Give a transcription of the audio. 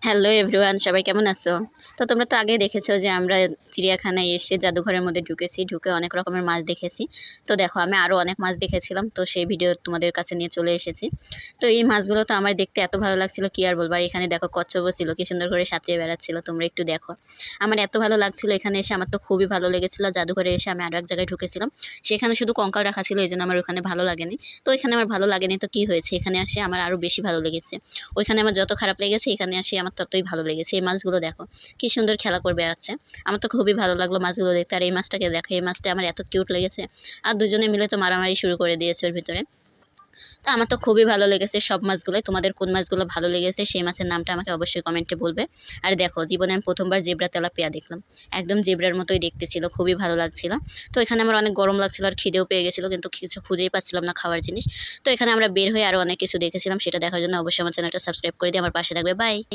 Hello everyone, সবাই কেমন আছো? তো তোমরা তো আগে দেখেছো যে আমরা চিড়িয়াখানায় এসে জাদুঘরের মধ্যে ঢুকেছি, ঢুকে অনেক রকমের মাছ দেখেছি। তো দেখো, আমি আরও অনেক মাছ দেখেছিলাম, তো সেই ভিডিও তোমাদের কাছে নিয়ে চলে এসেছি। তো এই মাছগুলো তো আমার দেখতে এত ভালো লাগছিল, কি আর বলবো। আর এখানে দেখো কচ্ছপও ছিল, কি সুন্দর করে সাঁতরিয়ে বেড়াচ্ছিল, তোমরা একটু দেখো। আমার এত ভালো লাগছিল এখানে এসে, আমার তো খুবই ভালো লেগেছিল। জাদুঘরে এসে আমি আরও এক জায়গায় ঢুকেছিলাম, সেখানে শুধু কঙ্কাল রাখা ছিল, এই জন্য আমার ওখানে ভালো লাগেনি। তো এখানে আমার ভালো লাগেনি, তো কি হয়েছে, এখানে আসে আমার আরও বেশি ভালো লেগেছে। ওইখানে আমার যত খারাপ লেগেছে, এখানে আসি আমার ততই ভালো লেগেছে। এই মাছগুলো দেখো কি সুন্দর খেলা করে বেড়াচ্ছে। আমার তো খুবই ভালো লাগলো মাছগুলো দেখতে। আর এই মাছটাকে দেখো, এই মাছটা আমার এত কিউট লেগেছে। আর দুজনে মিলে তো মারামারি শুরু করে দিয়েছে ওর ভিতরে। তো আমার তো খুবই ভালো লেগেছে সব মাছগুলোই। তোমাদের কোন মাছগুলো ভালো লেগেছে সেই মাছের নামটা আমাকে অবশ্যই কমেন্টে বলবে। আর দেখো, জীবনে আমি প্রথমবার জেব্রা তেলাপিয়া দেখলাম। একদম জেব্রার মতোই দেখতে ছিল, খুবই ভালো লাগছিল। তো এখানে আমার অনেক গরম লাগছিল আর খিদেও পেয়ে গেছিল, কিন্তু কিছু খুঁজেই পাচ্ছিলাম না খাওয়ার জিনিস। তো এখানে আমরা বের হয়ে আরো অনেক কিছু দেখেছিলাম, সেটা দেখার জন্য অবশ্যই আমার চ্যানেলটা সাবস্ক্রাইব করে দিয়ে আমার পাশে থাকবে। বাই।